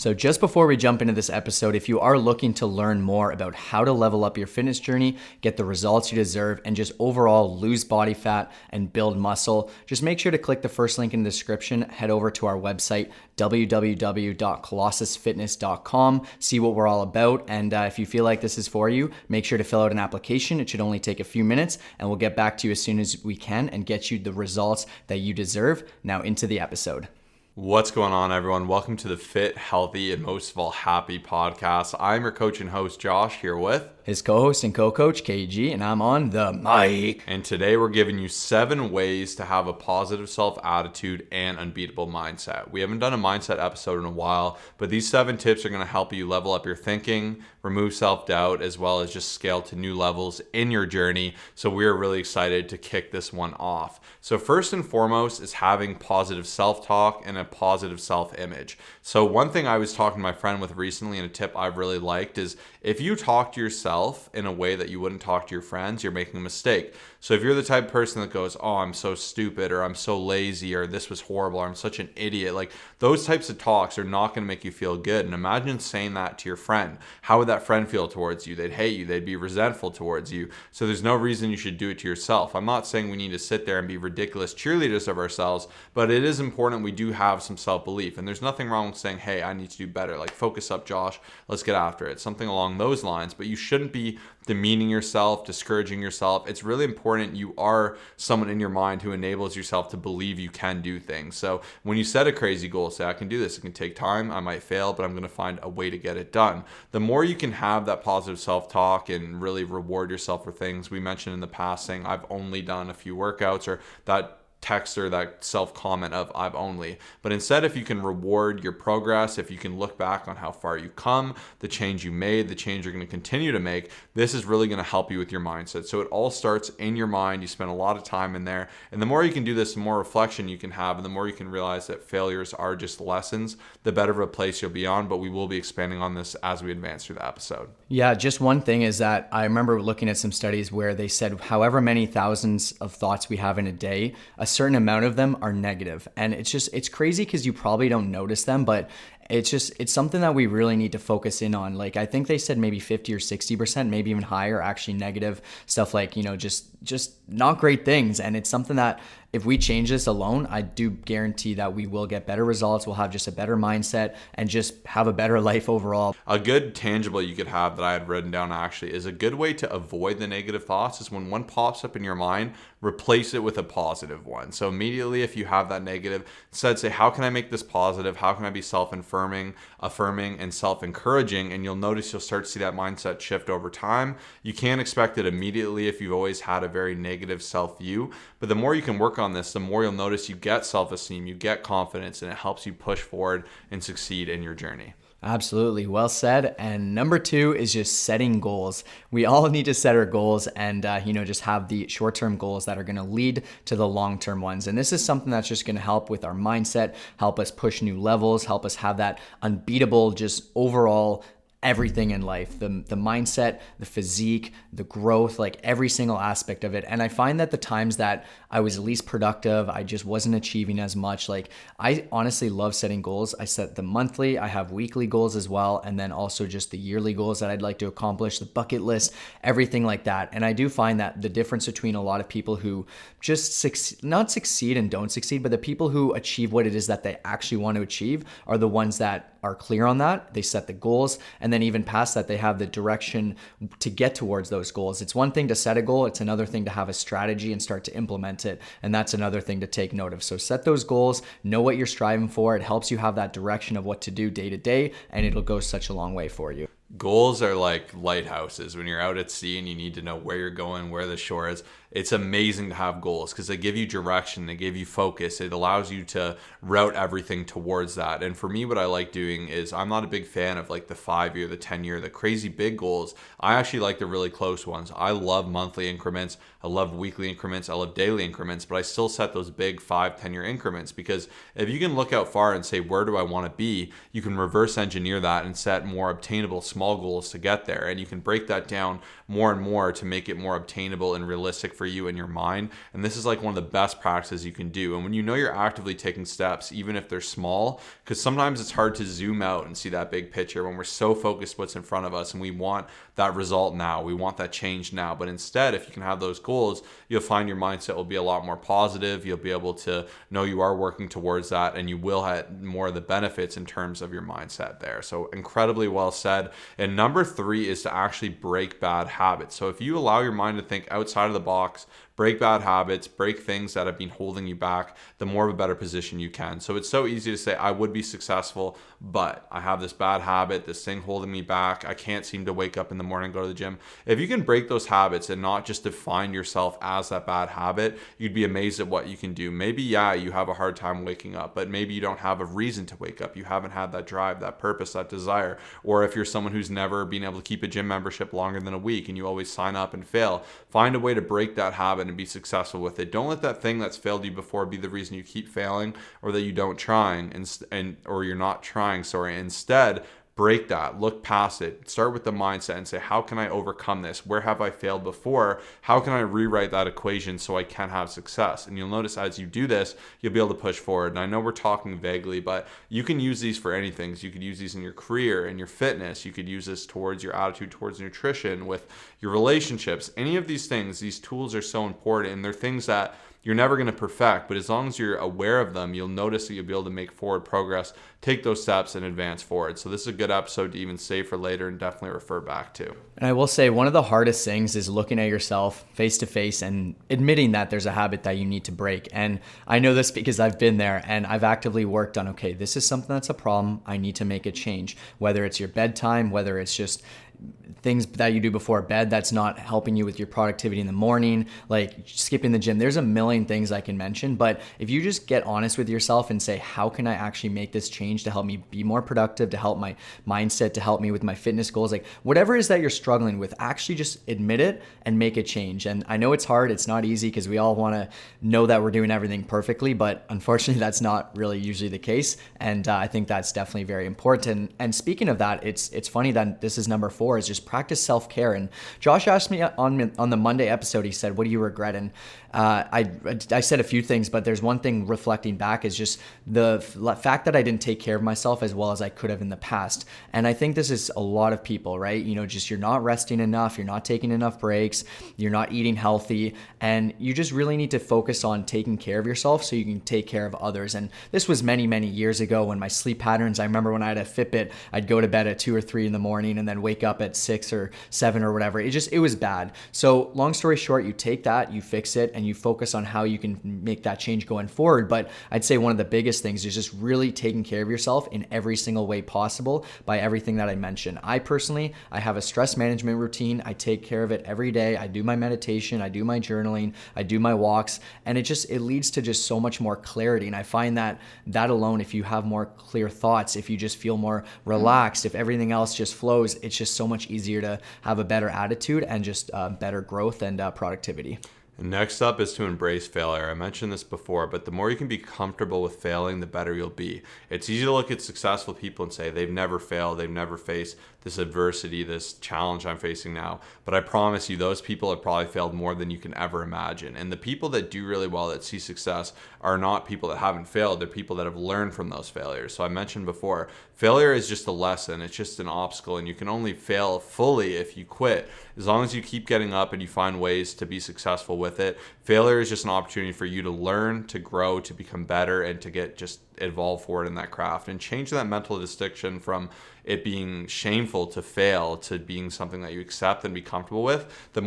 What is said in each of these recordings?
So just before we jump into this episode, if you are looking to learn more about how to level up your fitness journey, get the results you deserve, and just overall lose body fat and build muscle, just make sure to click the first link in the description, head over to our website, www.colossusfitness.com, see what we're all about, and if you feel like this is for you, make sure to fill out an application. It should only take a few minutes, and we'll get back to you as soon as we can and get you the results that you deserve. Now into the episode. What's going on, everyone? Welcome to the Fit, Healthy, and most of all, Happy podcast. I'm your coach and host, Josh, here with his co-host and co-coach, KG, and I'm on the mic. And today we're giving you 7 ways to have a positive self-attitude and unbeatable mindset. We haven't done a mindset episode in a while, but these 7 tips are going to help you level up your thinking, remove self-doubt, as well as just scale to new levels in your journey. So we're really excited to kick this one off. So first and foremost is having positive self-talk and a positive self-image. So one thing I was talking to my friend with recently, and a tip I've really liked, is if you talk to yourself in a way that you wouldn't talk to your friends, you're making a mistake. So if you're the type of person that goes, oh, I'm so stupid, or I'm so lazy, or this was horrible, or I'm such an idiot, like those types of talks are not going to make you feel good. And imagine saying that to your friend. How would that friend feel towards you? They'd hate you. They'd be resentful towards you. So there's no reason you should do it to yourself. I'm not saying we need to sit there and be ridiculous cheerleaders of ourselves, but it is important we do have some self-belief. And there's nothing wrong with saying, hey, I need to do better. Like, focus up, Josh. Let's get after it. Something along those lines. But you shouldn't be demeaning yourself, discouraging yourself. It's really important you are someone in your mind who enables yourself to believe you can do things. So when you set a crazy goal, say, I can do this. It can take time. I might fail, but I'm going to find a way to get it done. The more you can have that positive self-talk and really reward yourself for things. We mentioned in the past saying, I've only done a few workouts, or that text or that self-comment of I've only. But instead, if you can reward your progress, if you can look back on how far you come, the change you made, the change you're going to continue to make, this is really going to help you with your mindset. So it all starts in your mind. You spend a lot of time in there. And the more you can do this, the more reflection you can have, and the more you can realize that failures are just lessons, the better of a place you'll be on. But we will be expanding on this as we advance through the episode. Yeah, just one thing is that I remember looking at some studies where they said however many thousands of thoughts we have in a day, a certain amount of them are negative. And it's crazy because you probably don't notice them, but it's something that we really need to focus in on. Like, I think they said maybe 50 or 60%, maybe even higher, actually negative stuff, like, just not great things. And it's something that if we change this alone, I do guarantee that we will get better results. We'll have just a better mindset and just have a better life overall. A good tangible you could have that I had written down actually is a good way to avoid the negative thoughts is when one pops up in your mind, replace it with a positive one. So immediately if you have that negative, instead say, how can I make this positive? How can I be affirming, and self-encouraging? And you'll notice you'll start to see that mindset shift over time. You can't expect it immediately if you've always had a very negative self-view, but the more you can work on this, the more you'll notice you get self-esteem, you get confidence, and it helps you push forward and succeed in your journey. Absolutely. Well said. And number 2 is just setting goals. We all need to set our goals and, just have the short-term goals that are going to lead to the long-term ones. And this is something that's just going to help with our mindset, help us push new levels, help us have that unbeatable, just overall everything in life, the mindset, the physique, the growth, like every single aspect of it. And I find that the times that I was least productive, I just wasn't achieving as much. Like, I honestly love setting goals. I set the monthly, I have weekly goals as well. And then also just the yearly goals that I'd like to accomplish, the bucket list, everything like that. And I do find that the difference between a lot of people who just not succeed and don't succeed, but the people who achieve what it is that they actually want to achieve are the ones that are clear on that. They set the goals, and then even past that, they have the direction to get towards those goals. It's one thing to set a goal. It's another thing to have a strategy and start to implement it. And that's another thing to take note of. So set those goals, know what you're striving for. It helps you have that direction of what to do day to day, and it'll go such a long way for you. Goals are like lighthouses. When you're out at sea and you need to know where you're going, where the shore is, it's amazing to have goals because they give you direction, they give you focus. It allows you to route everything towards that. And for me, what I like doing is I'm not a big fan of like the 5-year, the 10-year, the crazy big goals. I actually like the really close ones. I love monthly increments. I love weekly increments. I love daily increments, but I still set those big 5-10-year increments because if you can look out far and say, where do I want to be? You can reverse engineer that and set more obtainable small goals to get there. And you can break that down more and more to make it more obtainable and realistic for you in your mind. And this is like one of the best practices you can do. And when you know you're actively taking steps, even if they're small, because sometimes it's hard to zoom out and see that big picture when we're so focused what's in front of us and we want that result now, we want that change now. But instead, if you can have those goals, you'll find your mindset will be a lot more positive. You'll be able to know you are working towards that, and you will have more of the benefits in terms of your mindset there. So incredibly well said. And number 3 is to actually break bad habits. So if you allow your mind to think outside of the box, break bad habits, break things that have been holding you back, the more of a better position you can. So it's so easy to say, I would be successful, but I have this bad habit, this thing holding me back. I can't seem to wake up in the morning and go to the gym. If you can break those habits and not just define yourself as that bad habit, you'd be amazed at what you can do. Maybe, yeah, you have a hard time waking up, but maybe you don't have a reason to wake up. You haven't had that drive, that purpose, that desire. Or if you're someone who's never been able to keep a gym membership longer than a week and you always sign up and fail, find a way to break that habit and be successful with it. Don't let that thing that's failed you before be the reason you keep failing or that you don't trying or you're not trying, sorry. Instead, break that, look past it, start with the mindset and say, how can I overcome this? Where have I failed before? How can I rewrite that equation so I can have success? And you'll notice as you do this, you'll be able to push forward. And I know we're talking vaguely, but you can use these for anything. So you could use these in your career, in your fitness. You could use this towards your attitude towards nutrition, with your relationships. Any of these things, these tools are so important, and they're things that you're never going to perfect, but as long as you're aware of them, you'll notice that you'll be able to make forward progress, take those steps, and advance forward. So this is a good episode to even save for later and definitely refer back to. And I will say one of the hardest things is looking at yourself face to face and admitting that there's a habit that you need to break. And I know this because I've been there and I've actively worked on, okay, this is something that's a problem. I need to make a change, whether it's your bedtime, whether it's just things that you do before bed that's not helping you with your productivity in the morning, like skipping the gym. There's a million things I can mention, but if you just get honest with yourself and say, how can I actually make this change to help me be more productive, to help my mindset, to help me with my fitness goals, like whatever it is that you're struggling with, actually just admit it and make a change. And I know it's hard, it's not easy because we all want to know that we're doing everything perfectly, but unfortunately that's not really usually the case. And I think that's definitely very important. And speaking of that, it's funny that this is number 4, is just practice self-care. And Josh asked me on the Monday episode, he said, what do you regret? And I said a few things, but there's one thing reflecting back is just the fact that I didn't take care of myself as well as I could have in the past. And I think this is a lot of people, right? You know, just you're not resting enough, you're not taking enough breaks, you're not eating healthy, and you just really need to focus on taking care of yourself so you can take care of others. And this was many, many years ago when my sleep patterns, I remember when I had a Fitbit, I'd go to bed at 2 or 3 in the morning and then wake up at 6 or 7 or whatever. It was bad. So long story short, you take that, you fix it, and you focus on how you can make that change going forward. But I'd say one of the biggest things is just really taking care of yourself in every single way possible by everything that I mentioned. I personally, I have a stress management routine. I take care of it every day. I do my meditation, I do my journaling, I do my walks, and it leads to just so much more clarity. And I find that alone, if you have more clear thoughts, if you just feel more relaxed, if everything else just flows, it's just so much easier to have a better attitude and just better growth and productivity. Next up is to embrace failure. I mentioned this before, but the more you can be comfortable with failing, the better you'll be. It's easy to look at successful people and say they've never failed, they've never faced this adversity, this challenge I'm facing now. But I promise you, those people have probably failed more than you can ever imagine. And the people that do really well, that see success, are not people that haven't failed. They're people that have learned from those failures. So I mentioned before, failure is just a lesson. It's just an obstacle, and you can only fail fully if you quit. As long as you keep getting up and you find ways to be successful with it, failure is just an opportunity for you to learn, to grow, to become better, and to just evolve forward in that craft, and change that mental distinction from it being shameful to fail to being something that you accept and be comfortable with. The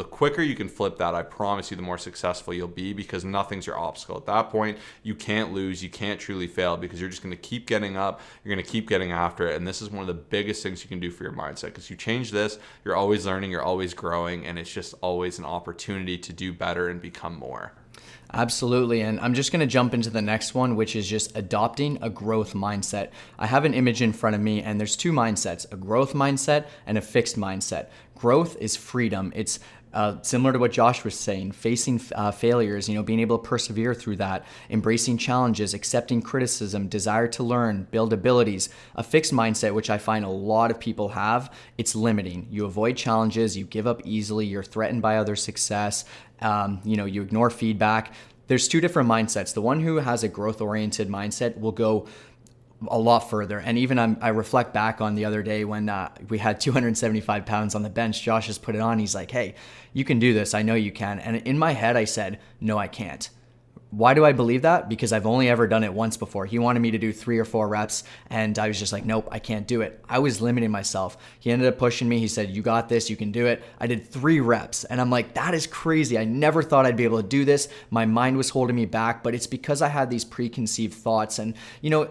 quicker you can flip that, I promise you, the more successful you'll be, because nothing's your obstacle. At that point, you can't lose, you can't truly fail, because you're just going to keep getting up, you're going to keep getting after it. And this is one of the biggest things you can do for your mindset, because you change this, you're always learning, you're always growing, and it's just always an opportunity to do better and become more. Absolutely. And I'm just going to jump into the next one, which is just adopting a growth mindset. I have an image in front of me, and there's 2 mindsets, a growth mindset and a fixed mindset. Growth is freedom. It's Similar to what Josh was saying, facing failures, being able to persevere through that, embracing challenges, accepting criticism, desire to learn, build abilities, a fixed mindset, which I find a lot of people have. It's limiting. You avoid challenges, you give up easily, you're threatened by other success, you ignore feedback. There's two different mindsets. The one who has a growth-oriented mindset will go a lot further. And even I reflect back on the other day when we had 275 pounds on the bench. Josh just put it on. He's like, hey, you can do this. I know you can. And in my head, I said, no, I can't. Why do I believe that? Because I've only ever done it once before. He wanted me to do 3 or 4 reps, and I was just like, nope, I can't do it. I was limiting myself. He ended up pushing me. He said, you got this, you can do it. I did 3 reps, and I'm like, that is crazy. I never thought I'd be able to do this. My mind was holding me back, but it's because I had these preconceived thoughts. And,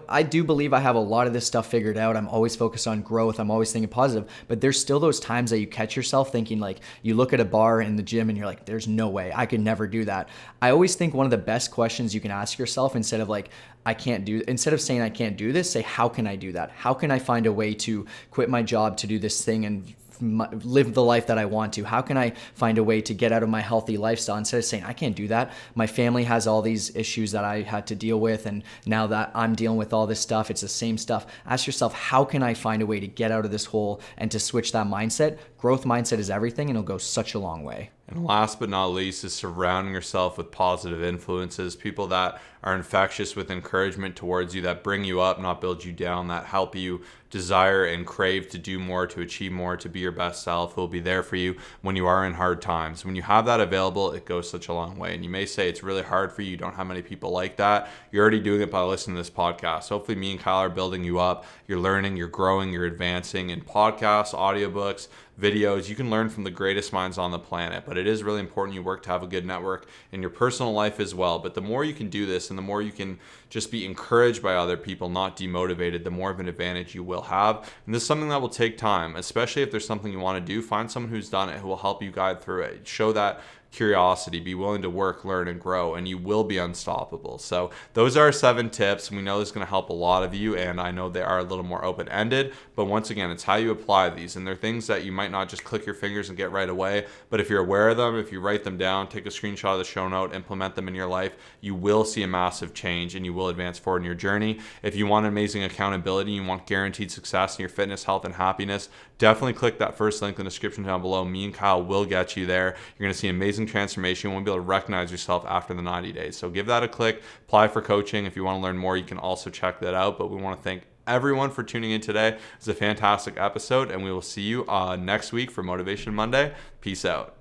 I do believe I have a lot of this stuff figured out. I'm always focused on growth. I'm always thinking positive, but there's still those times that you catch yourself thinking, like, you look at a bar in the gym and you're like, there's no way I could never do that. I always think one of the best questions you can ask yourself, instead of saying I can't do this, say, how can I do that? How can I find a way to quit my job to do this thing and live the life that I want to? How can I find a way to get out of my healthy lifestyle? Instead of saying I can't do that, my family has all these issues that I had to deal with, and now that I'm dealing with all this stuff, it's the same stuff. Ask yourself, how can I find a way to get out of this hole and to switch that mindset? Growth mindset is everything, and it'll go such a long way. And last but not least is surrounding yourself with positive influences, people that are infectious with encouragement towards you, that bring you up, not build you down, that help you desire and crave to do more, to achieve more, to be your best self, who will be there for you when you are in hard times. When you have that available, it goes such a long way. And you may say it's really hard for you, you don't have many people like that. You're already doing it by listening to this podcast. Hopefully me and Kyle are building you up. You're learning, you're growing, you're advancing in podcasts, audiobooks, videos. You can learn from the greatest minds on the planet, but it is really important you work to have a good network in your personal life as well. But the more you can do this and the more you can just be encouraged by other people, not demotivated, the more of an advantage you will have. And this is something that will take time, especially if there's something you want to do. Find someone who's done it, who will help you guide through it. Show that curiosity, be willing to work, learn, and grow, and you will be unstoppable. So those are our 7 tips. We know this is going to help a lot of you, and I know they are a little more open-ended, but once again, it's how you apply these, and they're things that you might not just click your fingers and get right away, but if you're aware of them, if you write them down, take a screenshot of the show note, implement them in your life, you will see a massive change, and you will advance forward in your journey. If you want amazing accountability, you want guaranteed success in your fitness, health, and happiness, definitely click that first link in the description down below. Me and Kyle will get you there. You're going to see amazing transformation. You won't be able to recognize yourself after the 90 days. So give that a click. Apply for coaching. If you want to learn more, you can also check that out. But we want to thank everyone for tuning in today. It's a fantastic episode, and we will see you next week for Motivation Monday. Peace out.